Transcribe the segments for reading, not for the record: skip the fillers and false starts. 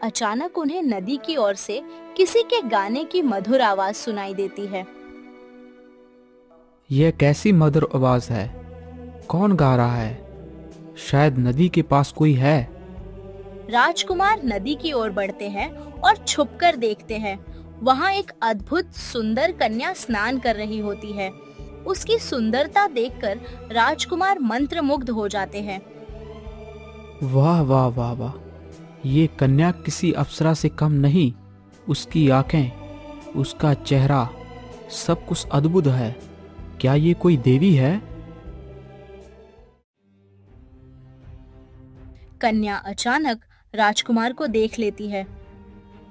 अचानक उन्हें नदी की ओर से किसी के गाने की मधुर आवाज सुनाई देती है। यह कैसी मधुर आवाज है? कौन गा रहा है? शायद नदी के पास कोई है। राजकुमार नदी की ओर बढ़ते हैं और छुपकर देखते हैं। वहाँ एक अद्भुत सुंदर कन्या स्नान कर रही होती है। उसकी सुंदरता देखकर राजकुमार मंत्रमुग्ध हो जाते हैं। वाह वाह वाह वाह, ये कन्या किसी अप्सरा से कम नहीं। उसकी आंखें, उसका चेहरा, सब कुछ अद्भुत है। क्या ये कोई देवी है? कन्या अचानक राजकुमार को देख लेती है।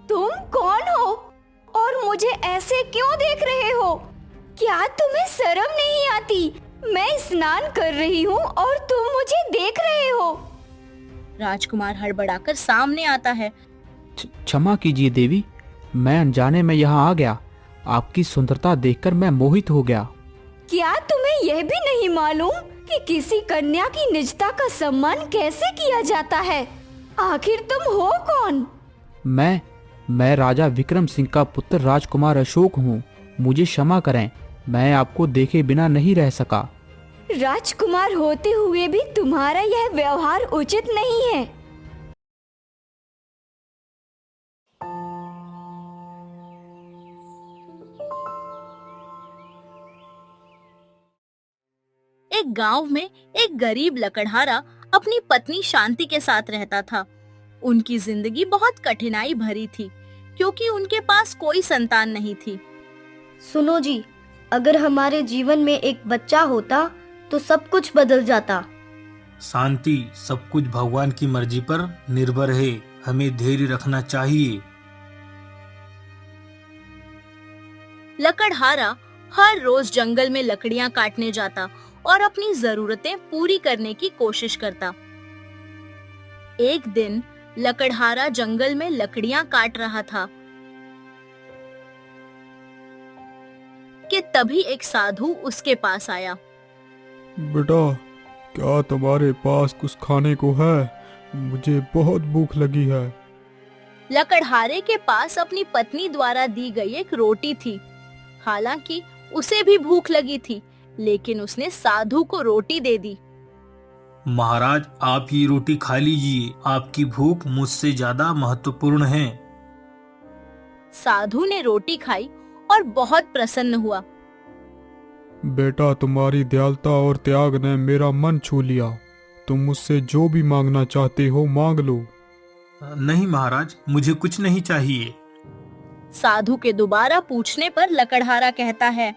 तुम कौन हो और मुझे ऐसे क्यों देख रहे हो? क्या तुम्हें शर्म नहीं आती? मैं स्नान कर रही हूँ और तुम मुझे देख रहे हो। राजकुमार हड़बड़ाकर सामने आता है। क्षमा कीजिए देवी, मैं अनजाने में यहाँ आ गया। आपकी सुंदरता देखकर मैं मोहित हो गया। क्या तुम्हें यह भी नहीं मालूम कि किसी कन्या की निजता का सम्मान कैसे किया जाता है? आखिर तुम हो कौन? मैं राजा विक्रम सिंह का पुत्र राजकुमार अशोक हूँ। मुझे क्षमा करें, मैं आपको देखे बिना नहीं रह सका। राजकुमार होते हुए भी तुम्हारा यह व्यवहार उचित नहीं है। एक गांव में एक गरीब लकड़हारा अपनी पत्नी शांति के साथ रहता था। उनकी जिंदगी बहुत कठिनाई भरी थी क्योंकि उनके पास कोई संतान नहीं थी। सुनो जी, अगर हमारे जीवन में एक बच्चा होता तो सब कुछ बदल जाता। शांति, सब कुछ भगवान की मर्जी पर निर्भर है। हमें धैर्य रखना चाहिए। लकड़हारा हर रोज जंगल में लकड़ियां काटने जाता और अपनी जरूरतें पूरी करने की कोशिश करता। एक दिन लकड़हारा जंगल में लकड़ियां काट रहा था कि तभी एक साधु उसके पास आया। बेटा, क्या तुम्हारे पास कुछ खाने को है? मुझे बहुत भूख लगी है। लकड़हारे के पास अपनी पत्नी द्वारा दी गई एक रोटी थी। हालांकि उसे भी भूख लगी थी, लेकिन उसने साधु को रोटी दे दी। महाराज, आप ये रोटी खा लीजिए। आपकी भूख मुझसे ज्यादा महत्वपूर्ण है। साधु ने रोटी खाई और बहुत प्रसन्न हुआ। बेटा, तुम्हारी दयालुता और त्याग ने मेरा मन छू लिया। तुम मुझसे जो भी मांगना चाहते हो मांग लो। नहीं महाराज, मुझे कुछ नहीं चाहिए। साधु के दोबारा पूछने पर लकड़हारा कहता है,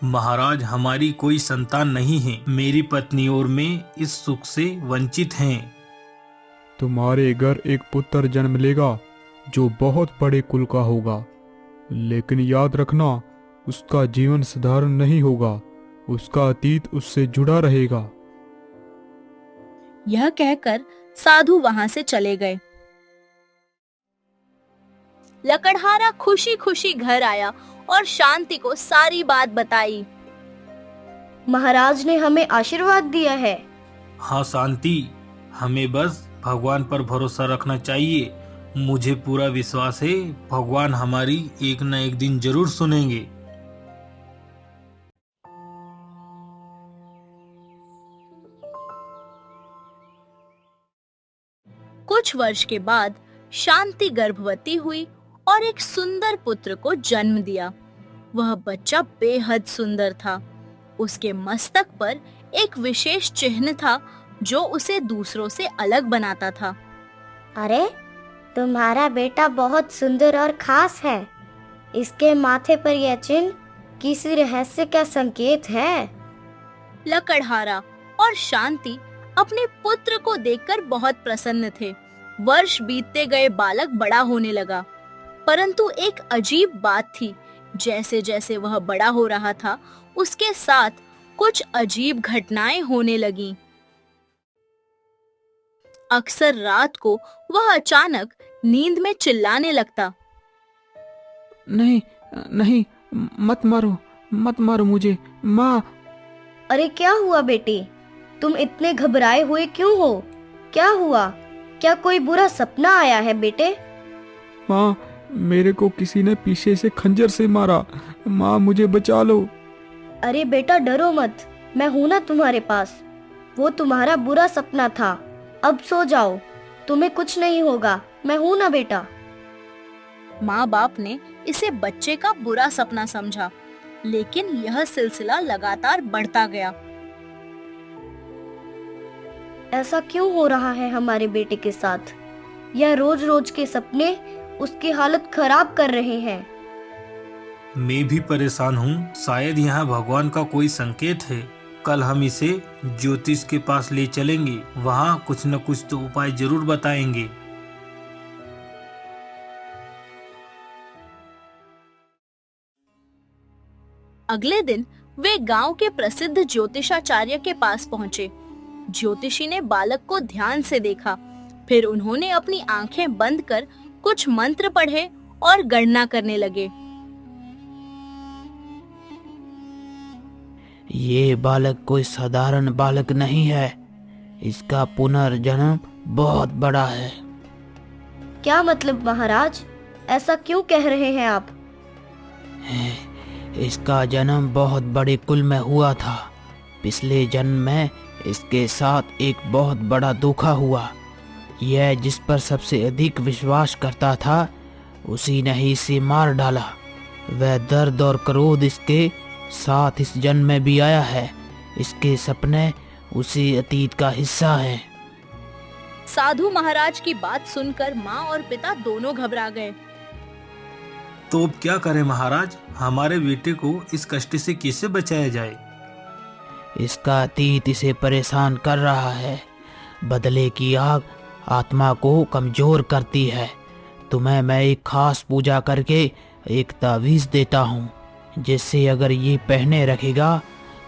महाराज, हमारी कोई संतान नहीं है। मेरी पत्नी और मैं इस सुख से वंचित हैं। तुम्हारे घर एक पुत्र जन्म लेगा जो बहुत बड़े कुल का होगा, लेकिन याद रखना, उसका जीवन साधारण नहीं होगा। उसका अतीत उससे जुड़ा रहेगा। यह कहकर साधु वहां से चले गए। लकड़हारा खुशी खुशी घर आया और शांति को सारी बात बताई। महाराज ने हमें आशीर्वाद दिया है। हाँ शांति, हमें बस भगवान पर भरोसा रखना चाहिए। मुझे पूरा विश्वास है भगवान हमारी एक न एक दिन जरूर सुनेंगे। कुछ वर्ष के बाद शांति गर्भवती हुई और एक सुंदर पुत्र को जन्म दिया। वह बच्चा बेहद सुंदर था। उसके मस्तक पर एक विशेष चिन्ह था जो उसे दूसरों से अलग बनाता था। अरे, तुम्हारा बेटा बहुत सुंदर और खास है। इसके माथे पर यह चिन्ह किसी रहस्य का संकेत है। लकड़हारा और शांति अपने पुत्र को देखकर बहुत प्रसन्न थे। वर्ष बीतते गए, बालक बड़ा होने लगा, परंतु एक अजीब बात थी। जैसे जैसे वह बड़ा हो रहा था, उसके साथ कुछ अजीब घटनाएं होने लगीं। अक्सर रात को वह अचानक नींद में चिल्लाने लगता। नहीं नहीं, मत मारो मुझे, माँ। अरे क्या हुआ बेटी? तुम इतने घबराए हुए क्यों हो? क्या हुआ? क्या कोई बुरा सपना आया है बेटे? माँ, मेरे को किसी ने पीछे से खंजर से मारा। माँ, मुझे बचा लो। अरे बेटा डरो मत, मैं हूं ना तुम्हारे पास। वो तुम्हारा बुरा सपना था, अब सो जाओ, तुम्हें कुछ नहीं होगा, मैं हूं ना बेटा। माँ बाप ने इसे बच्चे का बुरा सपना समझा, लेकिन यह सिलसिला लगातार बढ़ता गया। ऐसा क्यों हो रहा है हमारे बेटे के साथ? यह रोज रोज के सपने उसकी हालत खराब कर रहे हैं। मैं भी परेशान हूँ, शायद यहाँ भगवान का कोई संकेत है। कल हम इसे ज्योतिष के पास ले चलेंगे, वहाँ कुछ न कुछ तो उपाय जरूर बताएंगे। अगले दिन वे गांव के प्रसिद्ध ज्योतिषाचार्य के पास पहुंचे। ज्योतिषी ने बालक को ध्यान से देखा, फिर उन्होंने अपनी आंखें बंद कर कुछ मंत्र पढ़े और गणना करने लगे। ये बालक कोई साधारण बालक नहीं है, इसका पुनर्जन्म बहुत बड़ा है। क्या मतलब महाराज, ऐसा क्यों कह रहे हैं आप? इसका जन्म बहुत बड़े कुल में हुआ था। पिछले जन्म में इसके साथ एक बहुत बड़ा धोखा हुआ। यह जिस पर सबसे अधिक विश्वास करता था, उसी ने ही इसे मार डाला। वह दर्द और क्रोध इसके साथ इस जन्म में भी आया है। इसके सपने उसी अतीत का हिस्सा हैं। साधु महाराज की बात सुनकर माँ और पिता दोनों घबरा गए। तो अब क्या करें महाराज, हमारे बेटे को इस कष्ट से कैसे बचाया जाए? इसका अतीत इसे परेशान कर रहा है। बदले की आग आत्मा को कमजोर करती है। तुम्हें मैं एक खास पूजा करके एक तावीज देता हूँ, जिससे अगर ये पहने रखेगा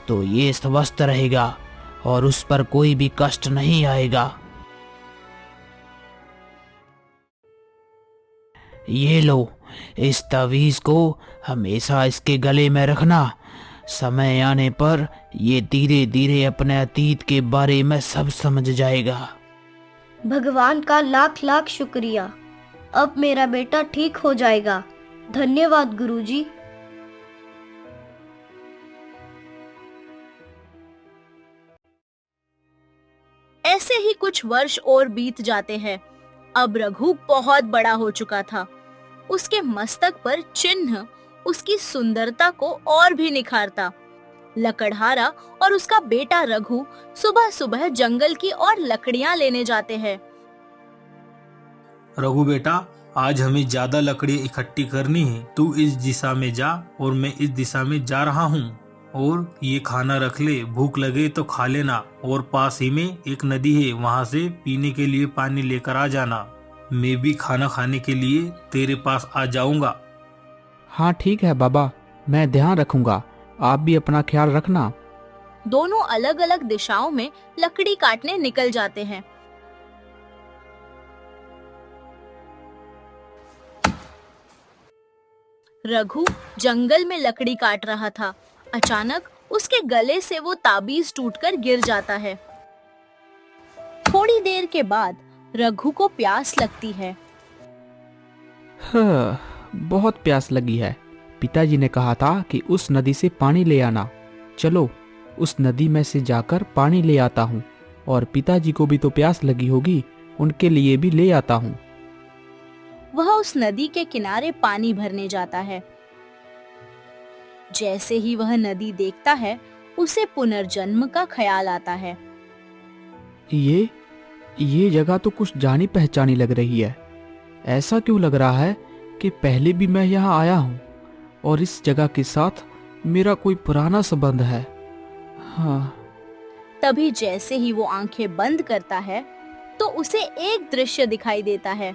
तो ये स्वस्थ रहेगा और उस पर कोई भी कष्ट नहीं आएगा। ये लो, इस तावीज को हमेशा इसके गले में रखना। समय आने पर ये धीरे धीरे अपने अतीत के बारे में सब समझ जाएगा। भगवान का लाख लाख शुक्रिया, अब मेरा बेटा ठीक हो जाएगा। धन्यवाद गुरुजी। ऐसे ही कुछ वर्ष और बीत जाते हैं। अब रघु बहुत बड़ा हो चुका था। उसके मस्तक पर चिन्ह उसकी सुंदरता को और भी निखारता। लकड़हारा और उसका बेटा रघु सुबह सुबह जंगल की ओर लकड़ियां लेने जाते हैं। रघु बेटा, आज हमें ज्यादा लकड़ी इकट्ठी करनी है। तू इस दिशा में जा और मैं इस दिशा में जा रहा हूँ। और ये खाना रख ले, भूख लगे तो खा लेना। और पास ही में एक नदी है, वहाँ से पीने के लिए पानी लेकर आ जाना। मैं भी खाना खाने के लिए तेरे पास आ जाऊंगा। हाँ ठीक है बाबा, मैं ध्यान रखूंगा। आप भी अपना ख्याल रखना। दोनों अलग अलग दिशाओं में लकड़ी काटने निकल जाते हैं। रघु जंगल में लकड़ी काट रहा था। अचानक उसके गले से वो ताबीज टूटकर गिर जाता है। थोड़ी देर के बाद रघु को प्यास लगती है। बहुत प्यास लगी है। पिताजी ने कहा था कि उस नदी से पानी ले आना। चलो उस नदी में से जाकर पानी ले आता हूँ, और पिताजी को भी तो प्यास लगी होगी, उनके लिए भी ले आता हूँ। वह उस नदी के किनारे पानी भरने जाता है। जैसे ही वह नदी देखता है, उसे पुनर्जन्म का ख्याल आता है। ये जगह तो कुछ जानी पहचानी लग रही है। ऐसा क्यों लग रहा है कि पहले भी मैं यहाँ आया हूँ और इस जगह के साथ मेरा कोई पुराना संबंध है। हाँ। तभी जैसे ही वो आंखें बंद करता है, तो उसे एक दृश्य दिखाई देता है,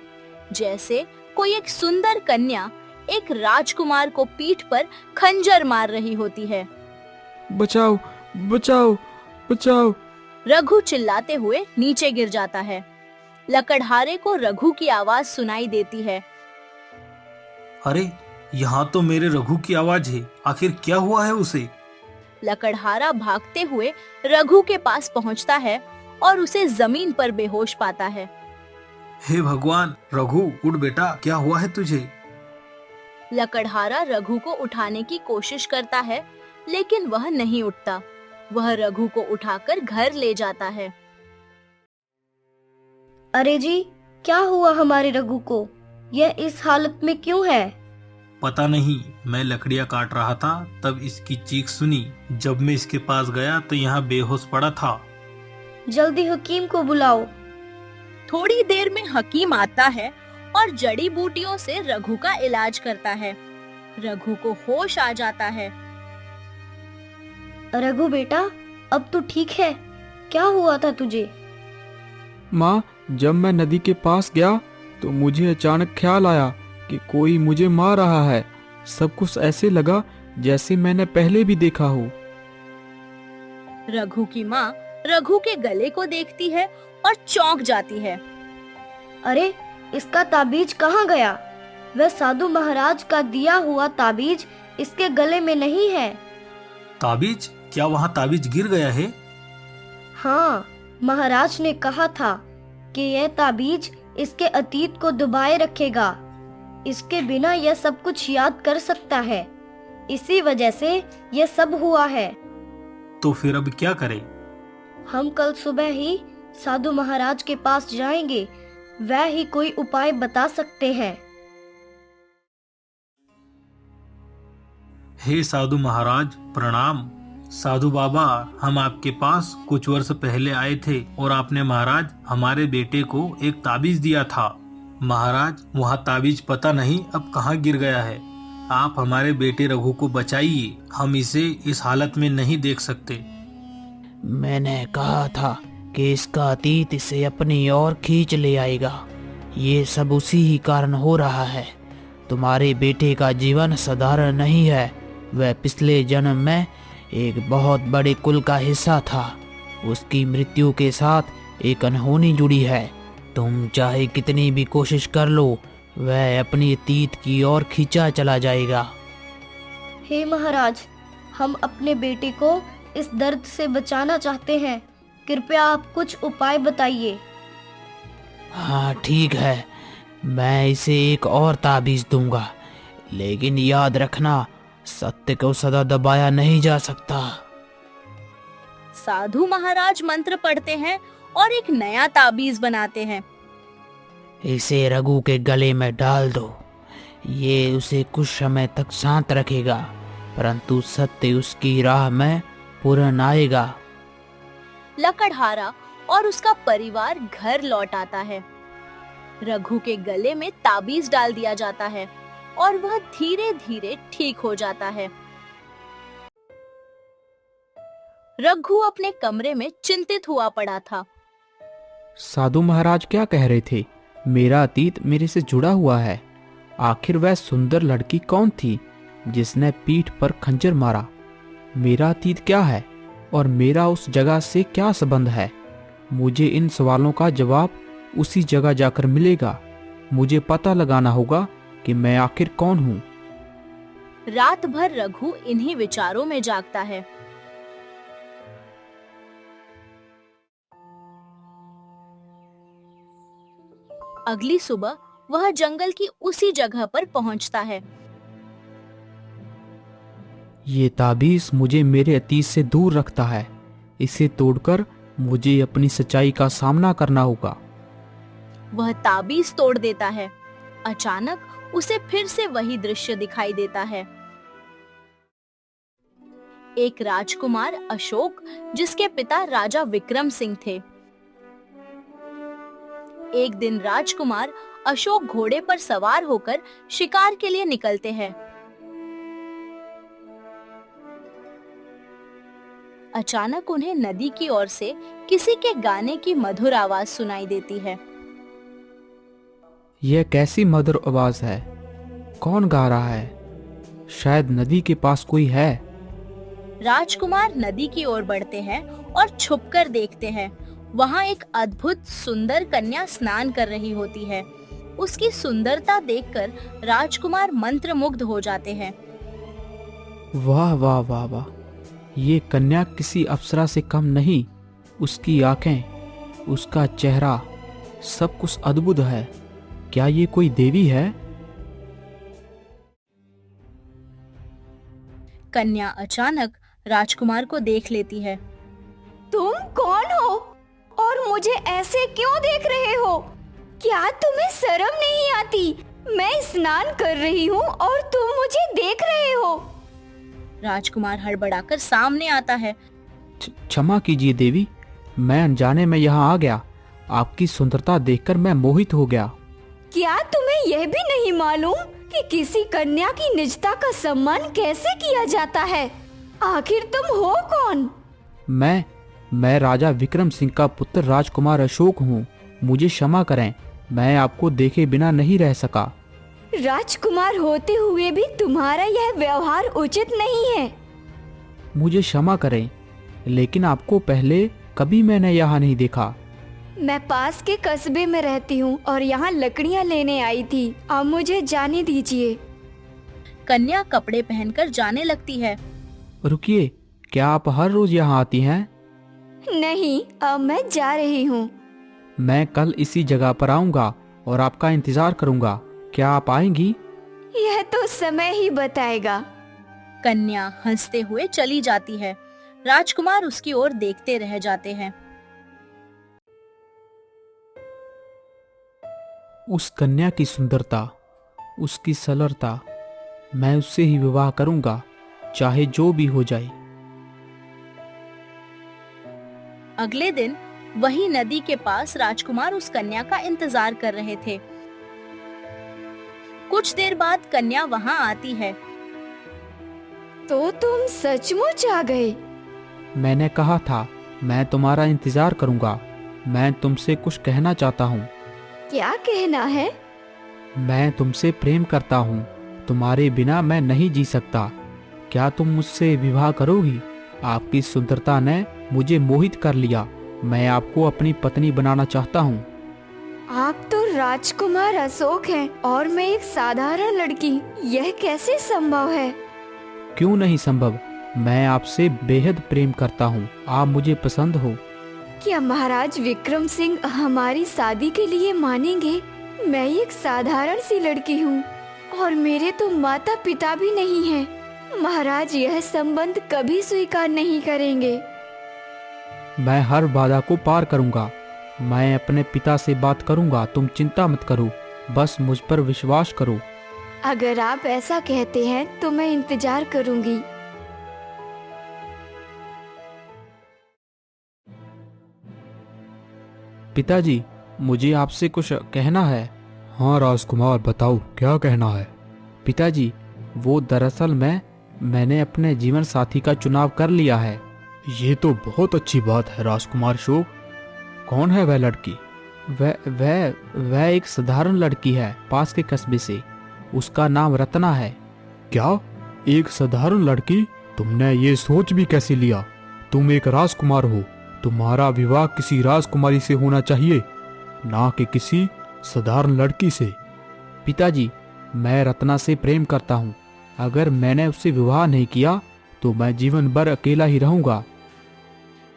जैसे कोई एक सुंदर कन्या एक राजकुमार को पीठ पर खंजर मार रही होती है। बचाओ बचाओ बचाओ। रघु चिल्लाते हुए नीचे गिर जाता है। लकड़हारे को रघु की आवाज सुनाई देती है। अरे, यहाँ तो मेरे रघु की आवाज है। आखिर क्या हुआ है उसे? लकड़हारा भागते हुए रघु के पास पहुंचता है और उसे जमीन पर बेहोश पाता है। हे भगवान, रघु उठ बेटा, क्या हुआ है तुझे? लकड़हारा रघु को उठाने की कोशिश करता है, लेकिन वह नहीं उठता। वह रघु को उठाकर घर ले जाता है। अरे जी, क्या हुआ हमारे रघु को? यह इस हालत में क्यों है? पता नहीं, मैं लकड़ियाँ काट रहा था तब इसकी चीख सुनी। जब मैं इसके पास गया तो यहाँ बेहोश पड़ा था। जल्दी हकीम को बुलाओ। थोड़ी देर में हकीम आता है और जड़ी बूटियों से रघु का इलाज करता है। रघु को होश आ जाता है। रघु बेटा, अब तू ठीक है? क्या हुआ था तुझे? माँ, जब मैं नदी के पास गया तो मुझे अचानक ख्याल आया कि कोई मुझे मार रहा है। सब कुछ ऐसे लगा जैसे मैंने पहले भी देखा हो। रघु की माँ रघु के गले को देखती है और चौंक जाती है। अरे, इसका ताबीज कहाँ गया? वह साधु महाराज का दिया हुआ ताबीज इसके गले में नहीं है। ताबीज? क्या वहाँ ताबीज गिर गया है? हाँ, महाराज ने कहा था कि यह ताबीज इसके अतीत को दबाए रखेगा। इसके बिना यह सब कुछ याद कर सकता है। इसी वजह से यह सब हुआ है। तो फिर अब क्या करें? हम कल सुबह ही साधु महाराज के पास जाएंगे। वह ही कोई उपाय बता सकते हैं। हे साधु महाराज, प्रणाम। साधु बाबा, हम आपके पास कुछ वर्ष पहले आए थे और आपने महाराज हमारे बेटे को एक ताबीज दिया था। महाराज, वहाँ ताबीज पता नहीं अब कहाँ गिर गया है। आप हमारे बेटे रघु को बचाइए। हम इसे इस हालत में नहीं देख सकते। मैंने कहा था कि इसका अतीत इसे अपनी ओर खींच ले आएगा। ये सब उसी ही कारण हो रहा है। तुम्हारे बेटे का जीवन साधारण नहीं है। वह पिछले जन्म में एक बहुत बड़े कुल का हिस्सा था। उसकी मृत्यु के साथ एक अनहोनी जुड़ी है। तुम चाहे कितनी भी कोशिश कर लो, वह अपनी अतीत की ओर खींचा चला जाएगा। हे महाराज, हम अपने बेटे को इस दर्द से बचाना चाहते हैं। कृपया आप कुछ उपाय बताइए। हाँ ठीक है, मैं इसे एक और ताबीज दूंगा, लेकिन याद रखना, सत्य को सदा दबाया नहीं जा सकता। साधु महाराज मंत्र पढ़ते हैं और एक नया ताबीज बनाते हैं। इसे रघु के गले में डाल दो। ये उसे कुछ समय तक शांत रखेगा, परंतु सत्य उसकी राह में पूर्ण आएगा। लकड़हारा और उसका परिवार घर लौट आता है। रघु के गले में ताबीज डाल दिया जाता है और वह धीरे धीरे ठीक हो जाता है। रघु अपने कमरे में चिंतित हुआ पड़ा था। साधु महाराज क्या कह रहे थे? मेरा अतीत मेरे से जुड़ा हुआ है। आखिर वह सुंदर लड़की कौन थी जिसने पीठ पर खंजर मारा? मेरा अतीत क्या है और मेरा उस जगह से क्या संबंध है? मुझे इन सवालों का जवाब उसी जगह जाकर मिलेगा। मुझे पता लगाना होगा कि मैं आखिर कौन हूँ। रात भर रघु इन्हीं विचारों में जागता है। अगली सुबह वह जंगल की उसी जगह पर पहुंचता है। ये ताबीज मुझे मेरे अतीत से दूर रखता है। इसे तोड़कर मुझे अपनी सच्चाई का सामना करना होगा। वह ताबीज तोड़ देता है। अचानक उसे फिर से वही दृश्य दिखाई देता है। एक राजकुमार अशोक, जिसके पिता राजा विक्रम सिंह थे। एक दिन राजकुमार अशोक घोड़े पर सवार होकर शिकार के लिए निकलते हैं। अचानक उन्हें नदी की ओर से किसी के गाने की मधुर आवाज सुनाई देती है। यह कैसी मधुर आवाज है? कौन गा रहा है? शायद नदी के पास कोई है। राजकुमार नदी की ओर बढ़ते हैं और छुपकर देखते हैं। वहाँ एक अद्भुत सुंदर कन्या स्नान कर रही होती है। उसकी सुंदरता देखकर राजकुमार मंत्रमुग्ध हो जाते हैं। वाह वाह वाह वाह, ये कन्या किसी अप्सरा से कम नहीं। उसकी आंखें, उसका चेहरा, सब कुछ अद्भुत है। क्या ये कोई देवी है? कन्या अचानक राजकुमार को देख लेती है। तुम कौन हो और मुझे ऐसे क्यों देख रहे हो? क्या तुम्हें शर्म नहीं आती? मैं स्नान कर रही हूँ और तुम मुझे देख रहे हो। राजकुमार हड़बड़ाकर सामने आता है। क्षमा कीजिए देवी, मैं अनजाने में यहाँ आ गया। आपकी सुंदरता देखकर मैं मोहित हो गया। क्या तुम्हें यह भी नहीं मालूम कि किसी कन्या की निजता का सम्मान कैसे किया जाता है? आखिर तुम हो कौन? मैं राजा विक्रम सिंह का पुत्र राजकुमार अशोक हूँ। मुझे क्षमा करें, मैं आपको देखे बिना नहीं रह सका। राजकुमार होते हुए भी तुम्हारा यह व्यवहार उचित नहीं है। मुझे क्षमा करें, लेकिन आपको पहले कभी मैंने यहाँ नहीं देखा। मैं पास के कस्बे में रहती हूँ और यहाँ लकड़ियाँ लेने आई थी। अब मुझे जाने दीजिए। कन्या कपड़े पहनकर जाने लगती है। रुकिए, क्या आप हर रोज यहाँ आती हैं? नहीं, अब मैं जा रही हूँ। मैं कल इसी जगह पर आऊँगा और आपका इंतजार करूँगा। क्या आप आएंगी? यह तो समय ही बताएगा। कन्या हंसते हुए चली जाती है। राजकुमार उसकी ओर देखते रह जाते हैं। उस कन्या की सुंदरता, उसकी सरलता, मैं उससे ही विवाह करूँगा, चाहे जो भी हो जाए। अगले दिन वही नदी के पास राजकुमार उस कन्या का इंतजार कर रहे थे। कुछ देर बाद कन्या वहां आती है। तो तुम सचमुच आ गए? मैंने कहा था मैं तुम्हारा इंतजार करूँगा। मैं तुमसे कुछ कहना चाहता हूँ। क्या कहना है? मैं तुमसे प्रेम करता हूँ। तुम्हारे बिना मैं नहीं जी सकता। क्या तुम मुझसे विवाह करोगी? आपकी सुंदरता ने मुझे मोहित कर लिया। मैं आपको अपनी पत्नी बनाना चाहता हूँ। आप तो राजकुमार अशोक हैं और मैं एक साधारण लड़की। यह कैसे संभव है? क्यों नहीं संभव? मैं आपसे बेहद प्रेम करता हूँ। आप मुझे पसंद हो। क्या महाराज विक्रम सिंह हमारी शादी के लिए मानेंगे? मैं एक साधारण सी लड़की हूँ और मेरे तो माता पिता भी नहीं हैं। महाराज यह संबंध कभी स्वीकार नहीं करेंगे। मैं हर बाधा को पार करूँगा। मैं अपने पिता से बात करूँगा। तुम चिंता मत करो, बस मुझ पर विश्वास करो। अगर आप ऐसा कहते हैं तो मैं इंतजार करूँगी। पिताजी, मुझे आपसे कुछ कहना है। हाँ राजकुमार, बताओ क्या कहना है। पिताजी, वो दरअसल मैंने अपने जीवन साथी का चुनाव कर लिया है। ये तो बहुत अच्छी बात है राजकुमार अशोक। कौन है वह लड़की? वह एक साधारण लड़की है, पास के कस्बे से। उसका नाम रत्ना है। क्या? एक साधारण लड़की? तुमने ये सोच भी कैसे लिया? तुम एक राजकुमार हो। तुम्हारा विवाह किसी राजकुमारी से होना चाहिए, ना कि किसी साधारण लड़की से। पिताजी, मैं रत्ना से प्रेम करता हूँ। अगर मैंने उससे विवाह नहीं किया तो मैं जीवन भर अकेला ही रहूंगा।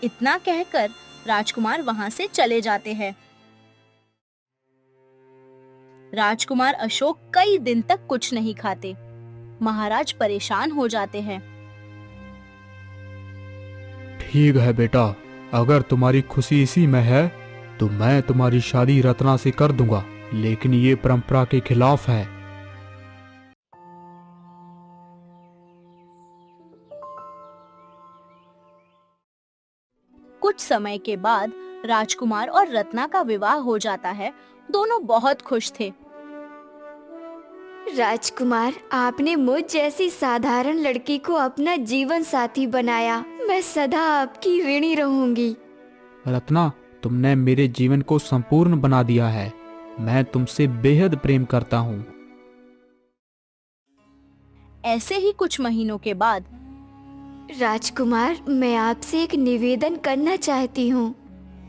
इतना कहकर राजकुमार वहां से चले जाते हैं। राजकुमार अशोक कई दिन तक कुछ नहीं खाते। महाराज परेशान हो जाते हैं। ठीक है बेटा, अगर तुम्हारी खुशी इसी में है तो मैं तुम्हारी शादी रत्ना से कर दूंगा, लेकिन ये परंपरा के खिलाफ है। कुछ समय के बाद राजकुमार और रत्ना का विवाह हो जाता है। दोनों बहुत खुश थे। राजकुमार, आपने मुझ जैसी साधारण लड़की को अपना जीवन साथी बनाया। मैं सदा आपकी ऋणी रहूंगी। रत्ना, तुमने मेरे जीवन को संपूर्ण बना दिया है। मैं तुमसे बेहद प्रेम करता हूँ। ऐसे ही कुछ महीनों के बाद राजकुमार, मैं आपसे एक निवेदन करना चाहती हूँ।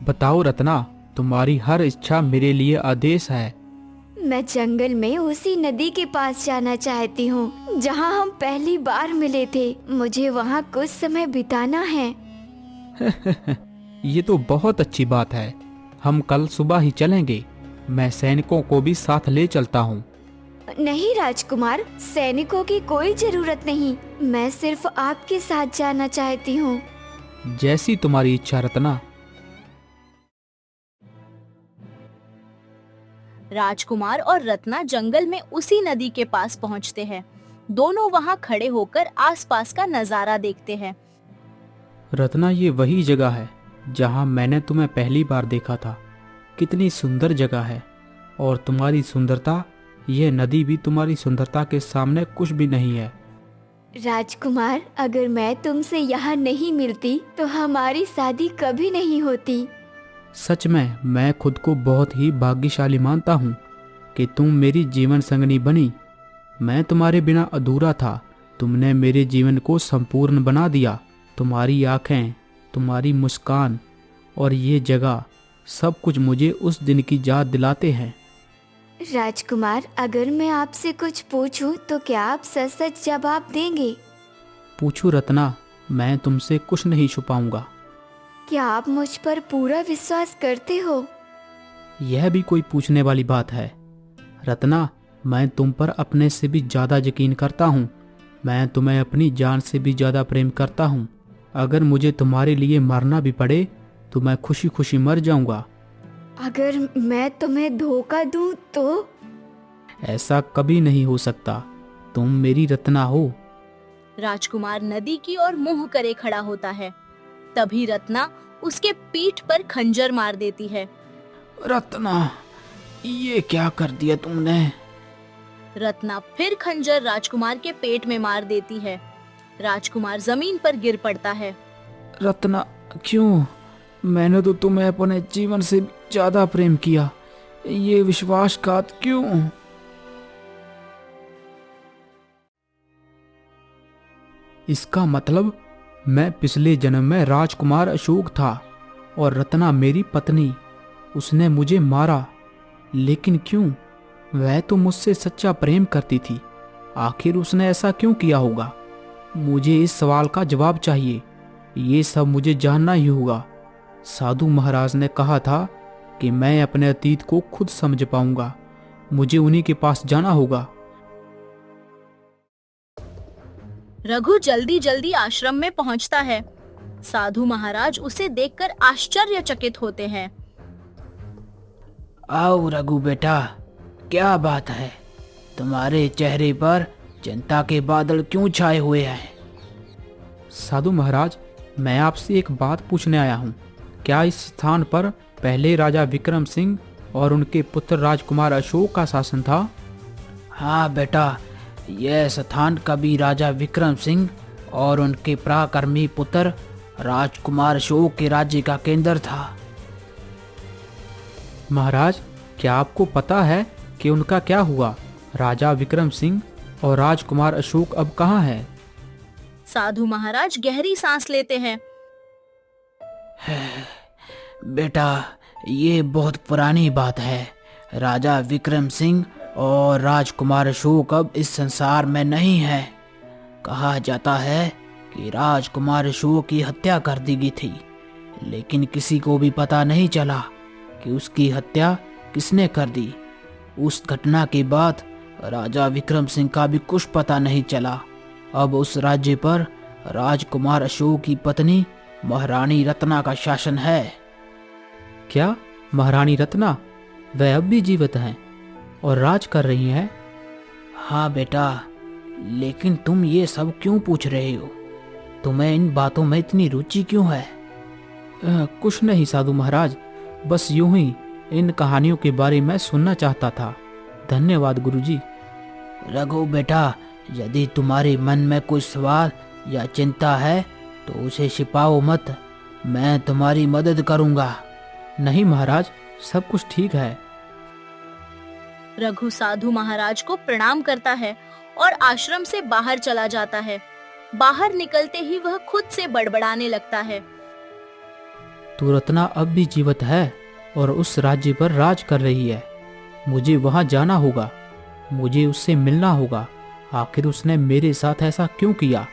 बताओ रत्ना, तुम्हारी हर इच्छा मेरे लिए आदेश है। मैं जंगल में उसी नदी के पास जाना चाहती हूँ जहाँ हम पहली बार मिले थे। मुझे वहाँ कुछ समय बिताना है। ये तो बहुत अच्छी बात है। हम कल सुबह ही चलेंगे। मैं सैनिकों को भी साथ ले चलता हूँ। नहीं राजकुमार, सैनिकों की कोई जरूरत नहीं। मैं सिर्फ आपके साथ जाना चाहती हूँ। जैसी तुम्हारी इच्छा रत्ना। राजकुमार और रत्ना जंगल में उसी नदी के पास पहुंचते हैं। दोनों वहां खड़े होकर आसपास का नजारा देखते हैं। रत्ना, ये वही जगह है जहाँ मैंने तुम्हें पहली बार देखा था। कितनी सुंदर जगह है, और तुम्हारी सुंदरता, यह नदी भी तुम्हारी सुंदरता के सामने कुछ भी नहीं है। राजकुमार, अगर मैं तुमसे यहाँ नहीं मिलती तो हमारी शादी कभी नहीं होती। सच में मैं खुद को बहुत ही भाग्यशाली मानता हूँ कि तुम मेरी जीवन संगनी बनी। मैं तुम्हारे बिना अधूरा था। तुमने मेरे जीवन को संपूर्ण बना दिया। तुम्हारी आंखें, तुम्हारी मुस्कान और ये जगह, सब कुछ मुझे उस दिन की याद दिलाते हैं। राजकुमार, अगर मैं आपसे कुछ पूछूं तो क्या आप सच सच जवाब देंगे? पूछो रत्ना, मैं तुमसे कुछ नहीं छुपाऊंगा। क्या आप मुझ पर पूरा विश्वास करते हो? यह भी कोई पूछने वाली बात है? रत्ना, मैं तुम पर अपने से भी ज्यादा यकीन करता हूँ। मैं तुम्हें अपनी जान से भी ज्यादा प्रेम करता हूँ। अगर मुझे तुम्हारे लिए मरना भी पड़े तो मैं खुशी खुशी मर जाऊंगा। अगर मैं तुम्हें धोखा दूं तो? ऐसा कभी नहीं हो सकता। तुम मेरी रत्ना हो। राजकुमार नदी की ओर मुंह करे खड़ा होता है। तभी रत्ना उसके पीठ पर खंजर मार देती है। रत्ना, ये क्या कर दिया तुमने? रत्ना फिर खंजर राजकुमार के पेट में मार देती है। राजकुमार जमीन पर गिर पड़ता है। रत्ना, क्यों? मैंने तो तुम्हें अपने जीवन से ज्यादा प्रेम किया। ये विश्वासघात क्यों? इसका मतलब मैं पिछले जन्म में राजकुमार अशोक था और रत्ना मेरी पत्नी। उसने मुझे मारा, लेकिन क्यों? वह तो मुझसे सच्चा प्रेम करती थी। आखिर उसने ऐसा क्यों किया होगा? मुझे इस सवाल का जवाब चाहिए। ये सब मुझे जानना ही होगा। साधु महाराज ने कहा था कि मैं अपने अतीत को खुद समझ पाऊंगा। मुझे उन्हीं के पास जाना होगा। रघु जल्दी जल्दी आश्रम में पहुंचता है। साधु महाराज उसे देखकर आश्चर्यचकित होते हैं। आओ रघु बेटा, क्या बात है? तुम्हारे चेहरे पर चिंता के बादल क्यों छाए हुए हैं? साधु महाराज, मैं आपसे एक बात पूछने आया हूँ। क्या इस स्थान पर पहले राजा विक्रम सिंह और उनके पुत्र राजकुमार अशोक का शासन था? हाँ बेटा, यह स्थान कभी राजा विक्रम सिंह और उनके पराक्रमी पुत्र राजकुमार अशोक के राज्य का केंद्र था। महाराज, क्या आपको पता है कि उनका क्या हुआ? राजा विक्रम सिंह और राजकुमार अशोक अब कहाँ हैं? साधु महाराज गहरी सांस लेते हैं। बेटा, ये बहुत पुरानी बात है। राजा विक्रम सिंह और राजकुमार अशोक अब इस संसार में नहीं है। कहा जाता है कि राजकुमार अशोक की हत्या कर दी गई थी, लेकिन किसी को भी पता नहीं चला कि उसकी हत्या किसने कर दी। उस घटना के बाद राजा विक्रम सिंह का भी कुछ पता नहीं चला। अब उस राज्य पर राजकुमार अशोक की पत्नी महारानी रत्ना का शासन है। क्या महारानी रत्ना? वह अब भी जीवित हैं और राज कर रही हैं? हाँ बेटा, लेकिन तुम ये सब क्यों पूछ रहे हो? तुम्हें इन बातों में इतनी रुचि क्यों है? कुछ नहीं साधु महाराज, बस यूं ही इन कहानियों के बारे में सुनना चाहता था। धन्यवाद गुरुजी। रघु बेटा, यदि तुम्हारे मन में कोई सवाल या चिंता है तो उसे छिपाओ मत। मैं तुम्हारी मदद करूंगा। नहीं महाराज, सब कुछ ठीक है। रघु साधु महाराज को प्रणाम करता है और आश्रम से बाहर चला जाता है। बाहर निकलते ही वह खुद से बड़बड़ाने लगता है। तो रत्ना अब भी जीवित है और उस राज्य पर राज कर रही है। मुझे वहां जाना होगा। मुझे उससे मिलना होगा। आखिर उसने मेरे साथ ऐसा क्यों किया?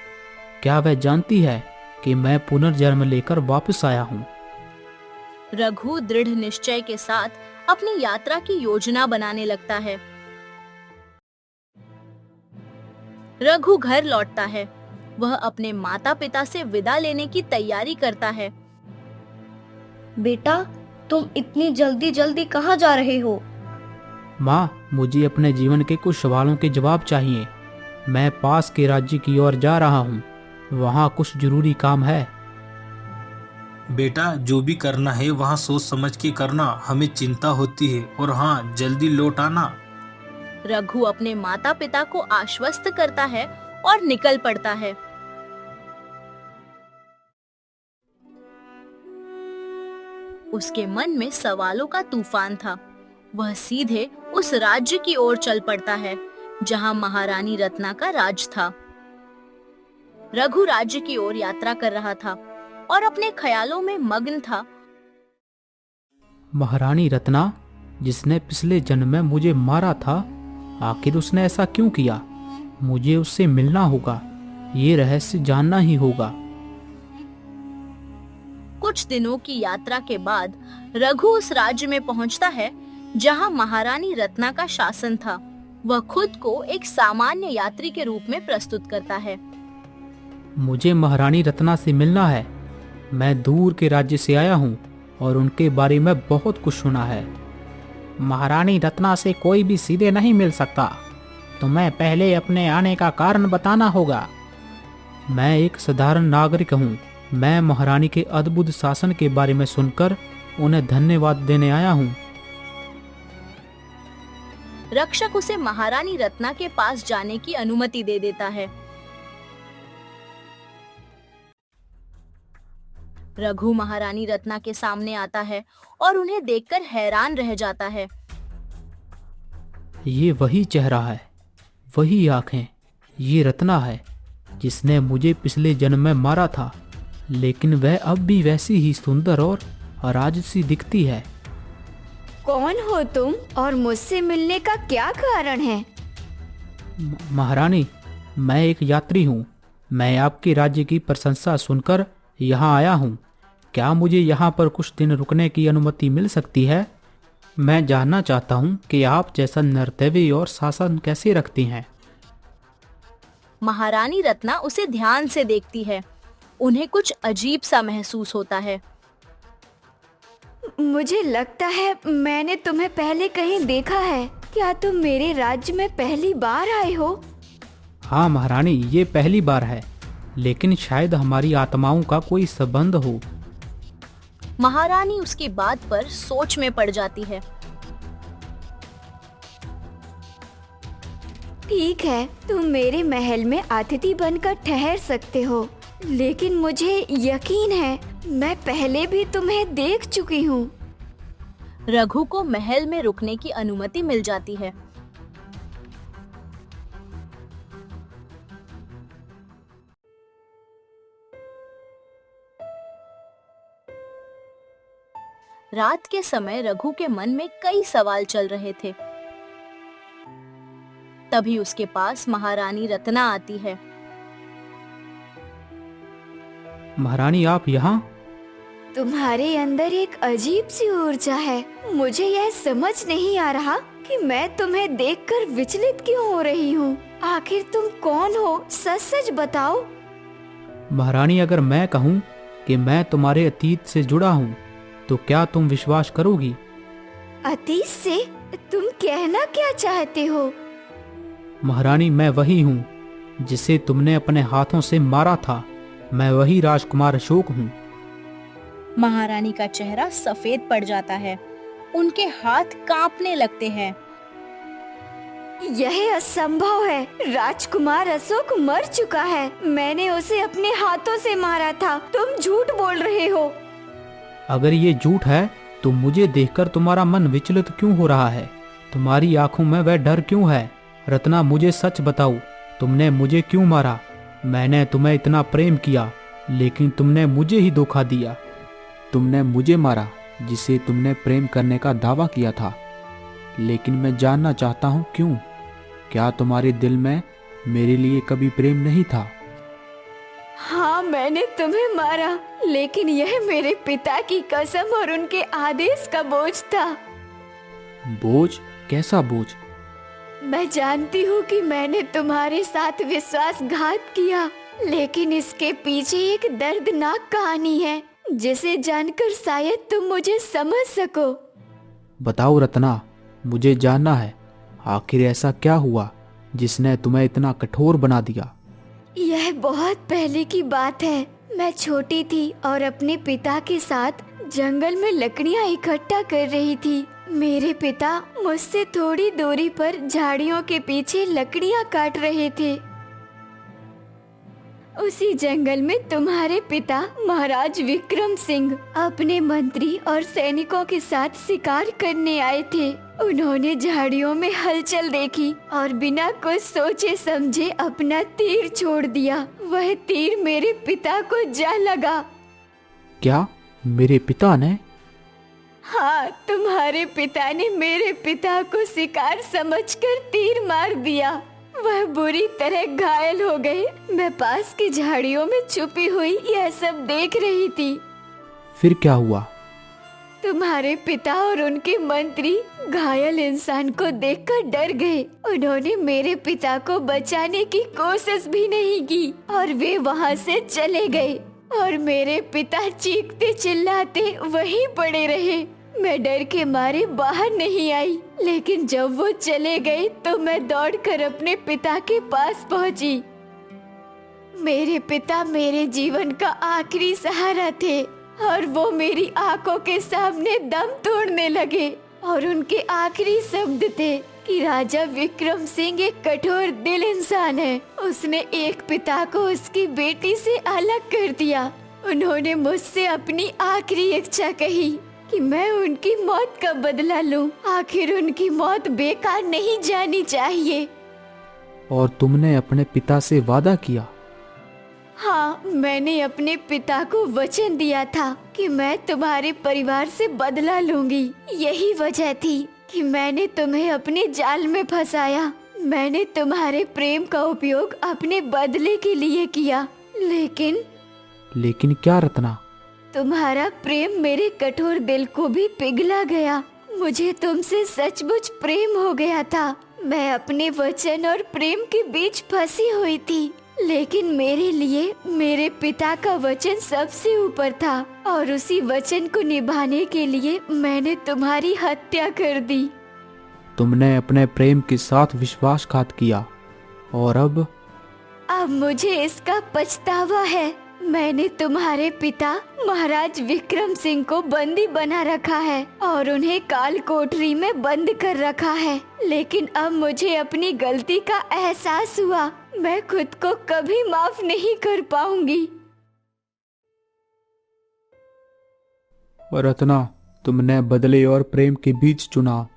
क्या वह जानती है कि मैं पुनर्जन्म लेकर वापस आया हूँ? रघु दृढ़ निश्चय के साथ अपनी यात्रा की योजना बनाने लगता है। रघु घर लौटता है। वह अपने माता पिता से विदा लेने की तैयारी करता है। बेटा, तुम इतनी जल्दी जल्दी कहाँ जा रहे हो? माँ, मुझे अपने जीवन के कुछ सवालों के जवाब चाहिए। मैं पास के राज्य की ओर जा रहा हूँ। वहाँ कुछ जरूरी काम है। बेटा, जो भी करना है वहाँ सोच समझ के करना, हमें चिंता होती है। और हाँ, जल्दी लौट आना। रघु अपने माता पिता को आश्वस्त करता है और निकल पड़ता है। उसके मन में सवालों का तूफान था। वह सीधे उस राज्य की ओर चल पड़ता है जहां महारानी रत्ना का राज था। रघु राज्य की ओर यात्रा कर रहा था और अपने ख्यालों में मग्न था। महारानी रत्ना, जिसने पिछले जन्म में मुझे मारा था, आखिर उसने ऐसा क्यों किया? मुझे उससे मिलना होगा। ये रहस्य जानना ही होगा। कुछ दिनों की यात्रा के बाद रघु उस राज्य में पहुंचता है जहां महारानी रत्ना का शासन था। वह खुद को एक सामान्य यात्री के रूप में प्रस्तुत करता है। मुझे महारानी रत्ना से मिलना है। मैं दूर के राज्य से आया हूँ और उनके बारे में बहुत कुछ सुना है। महारानी रत्ना से कोई भी सीधे नहीं मिल सकता। तुम्हें पहले अपने आने का कारण बताना होगा। मैं एक साधारण नागरिक हूँ। मैं महारानी के अद्भुत शासन के बारे में सुनकर उन्हें धन्यवाद देने आया हूँ। रक्षक उसे महारानी रत्ना के पास जाने की अनुमति दे देता है। रघु महारानी रत्ना के सामने आता है और उन्हें देखकर हैरान रह जाता है। ये वही चेहरा है, वही आंखें। ये रत्ना है जिसने मुझे पिछले जन्म में मारा था, लेकिन वह अब भी वैसी ही सुंदर और राजसी दिखती है। कौन हो तुम और मुझसे मिलने का क्या कारण है? महारानी, मैं एक यात्री हूँ। मैं आपके राज्य की प्रशंसा सुनकर यहाँ आया हूँ। क्या मुझे यहाँ पर कुछ दिन रुकने की अनुमति मिल सकती है? मैं जानना चाहता हूँ कि आप जैसा नर्तव्य और शासन कैसे रखती हैं। महारानी रत्ना उसे ध्यान से देखती है। उन्हें कुछ अजीब सा महसूस होता है। मुझे लगता है मैंने तुम्हें पहले कहीं देखा है। क्या तुम मेरे राज्य में पहली बार आए हो? हाँ महारानी, ये पहली बार है, लेकिन शायद हमारी आत्माओं का कोई संबंध हो। महारानी उसकी बात पर सोच में पड़ जाती है। ठीक है, तुम मेरे महल में अतिथि बनकर ठहर सकते हो, लेकिन मुझे यकीन है मैं पहले भी तुम्हें देख चुकी हूँ। रघु को महल में रुकने की अनुमति मिल जाती है। रात के समय रघु के मन में कई सवाल चल रहे थे। तभी उसके पास महारानी रत्ना आती है। महारानी, आप यहाँ? तुम्हारे अंदर एक अजीब सी ऊर्जा है। मुझे यह समझ नहीं आ रहा कि मैं तुम्हें देखकर विचलित क्यों हो रही हूँ। आखिर तुम कौन हो? सच सच बताओ। महारानी, अगर मैं कहूँ कि मैं तुम्हारे अतीत से जुड़ा हूँ, तो क्या तुम विश्वास करोगी? अतीत से? तुम कहना क्या चाहते हो? महारानी, मैं वही हूँ जिसे तुमने अपने हाथों से मारा था। मैं वही राजकुमार अशोक हूँ। महारानी का चेहरा सफेद पड़ जाता है। उनके हाथ कांपने लगते हैं। यह असंभव है। राजकुमार अशोक मर चुका है। मैंने उसे अपने हाथों से मारा था। तुम झूठ बोल रहे हो। अगर ये झूठ है तो मुझे देखकर तुम्हारा मन विचलित क्यों हो रहा है? तुम्हारी आंखों में वह डर क्यों है? रत्ना, मुझे सच बताओ, तुमने मुझे क्यों मारा? मैंने तुम्हें इतना प्रेम किया, लेकिन तुमने मुझे ही धोखा दिया। तुमने मुझे मारा जिसे तुमने प्रेम करने का दावा किया था, लेकिन मैं जानना चाहता हूँ क्यों? क्या तुम्हारे दिल में मेरे लिए कभी प्रेम नहीं था? हाँ, मैंने तुम्हें मारा, लेकिन यह मेरे पिता की कसम और उनके आदेश का बोझ था। बोझ? कैसा बोझ? मैं जानती हूँ कि मैंने तुम्हारे साथ विश्वासघात किया, लेकिन इसके पीछे एक दर्दनाक कहानी है जिसे जानकर शायद तुम मुझे समझ सको। बताओ रत्ना, मुझे जानना है, आखिर ऐसा क्या हुआ जिसने तुम्हें इतना कठोर बना दिया? यह बहुत पहले की बात है। मैं छोटी थी और अपने पिता के साथ जंगल में लकड़ियाँ इकट्ठा कर रही थी। मेरे पिता मुझसे थोड़ी दूरी पर झाड़ियों के पीछे लकड़ियाँ काट रहे थे। उसी जंगल में तुम्हारे पिता महाराज विक्रम सिंह अपने मंत्री और सैनिकों के साथ शिकार करने आए थे। उन्होंने झाड़ियों में हलचल देखी और बिना कुछ सोचे समझे अपना तीर छोड़ दिया। वह तीर मेरे पिता को जा लगा। क्या मेरे पिता ने? हाँ, तुम्हारे पिता ने मेरे पिता को शिकार समझकर तीर मार दिया। वह बुरी तरह घायल हो गए। मैं पास की झाड़ियों में छुपी हुई यह सब देख रही थी। फिर क्या हुआ? तुम्हारे पिता और उनके मंत्री घायल इंसान को देखकर डर गए। उन्होंने मेरे पिता को बचाने की कोशिश भी नहीं की और वे वहाँ से चले गए और मेरे पिता चीखते चिल्लाते वहीं पड़े रहे। मैं डर के मारे बाहर नहीं आई, लेकिन जब वो चले गए तो मैं दौड़कर अपने पिता के पास पहुंची। मेरे पिता मेरे जीवन का आखिरी सहारा थे और वो मेरी आंखों के सामने दम तोड़ने लगे और उनके आखिरी शब्द थे कि राजा विक्रम सिंह एक कठोर दिल इंसान है। उसने एक पिता को उसकी बेटी से अलग कर दिया। उन्होंने मुझसे अपनी आखिरी इच्छा कही कि मैं उनकी मौत का बदला लूं। आखिर उनकी मौत बेकार नहीं जानी चाहिए। और तुमने अपने पिता से वादा किया? हाँ, मैंने अपने पिता को वचन दिया था कि मैं तुम्हारे परिवार से बदला लूंगी। यही वजह थी कि मैंने तुम्हें अपने जाल में फंसाया। मैंने तुम्हारे प्रेम का उपयोग अपने बदले के लिए किया, लेकिन क्या रत्ना? तुम्हारा प्रेम मेरे कठोर दिल को भी पिघला गया। मुझे तुमसे सचमुच प्रेम हो गया था। मैं अपने वचन और प्रेम के बीच फंसी हुई थी, लेकिन मेरे लिए मेरे पिता का वचन सबसे ऊपर था और उसी वचन को निभाने के लिए मैंने तुम्हारी हत्या कर दी। तुमने अपने प्रेम के साथ विश्वासघात किया और अब मुझे इसका पछतावा है। मैंने तुम्हारे पिता महाराज विक्रम सिंह को बंदी बना रखा है और उन्हें काल कोठरी में बंद कर रखा है, लेकिन अब मुझे अपनी गलती का एहसास हुआ। मैं खुद को कभी माफ नहीं कर पाऊंगी। रत्ना, तुमने बदले और प्रेम के बीच चुना,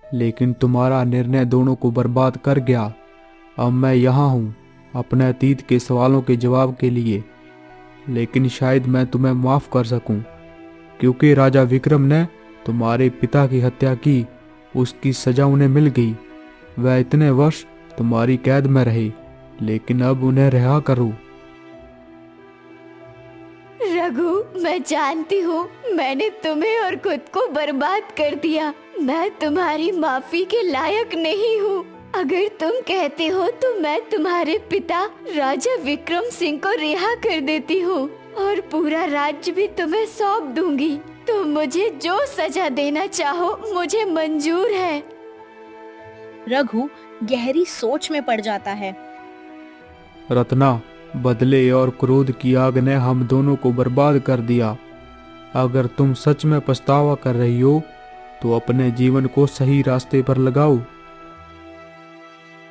लेकिन तुम्हारा निर्णय दोनों को बर्बाद कर गया। अब मैं यहाँ हूँ अपने अतीत के सवालों के जवाब के लिए, लेकिन शायद मैं तुम्हें माफ कर सकूं, क्योंकि राजा विक्रम ने तुम्हारे पिता की हत्या की। उसकी सजा उन्हें मिल गई। वह इतने वर्ष तुम्हारी कैद में रहे, लेकिन अब उन्हें रिहा करो। रघु, मैं जानती हूँ मैंने तुम्हें और खुद को बर्बाद कर दिया। मैं तुम्हारी माफी के लायक नहीं हूँ। अगर तुम कहते हो तो मैं तुम्हारे पिता राजा विक्रम सिंह को रिहा कर देती हूँ और पूरा राज्य भी तुम्हें सौंप दूंगी। तुम मुझे जो सजा देना चाहो मुझे मंजूर है। रघु गहरी सोच में पड़ जाता है। रत्ना, बदले और क्रोध की आग ने हम दोनों को बर्बाद कर दिया। अगर तुम सच में पछतावा कर रही हो तो अपने जीवन को सही रास्ते पर लगाओ।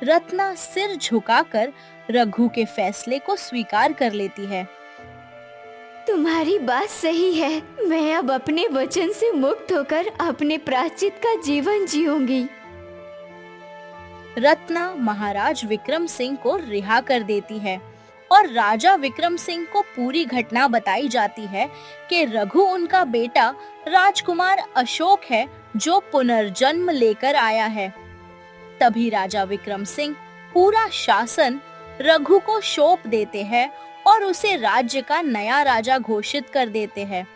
रत्ना सिर झुकाकर रघु के फैसले को स्वीकार कर लेती है। तुम्हारी बात सही है। मैं अब अपने वचन से मुक्त होकर अपने प्रायश्चित का जीवन जीऊंगी। रत्ना महाराज विक्रम सिंह को रिहा कर देती है और राजा विक्रम सिंह को पूरी घटना बताई जाती है कि रघु उनका बेटा राजकुमार अशोक है जो पुनर्जन्म लेकर आया है। तभी राजा विक्रम सिंह पूरा शासन रघु को सौंप देते हैं और उसे राज्य का नया राजा घोषित कर देते हैं।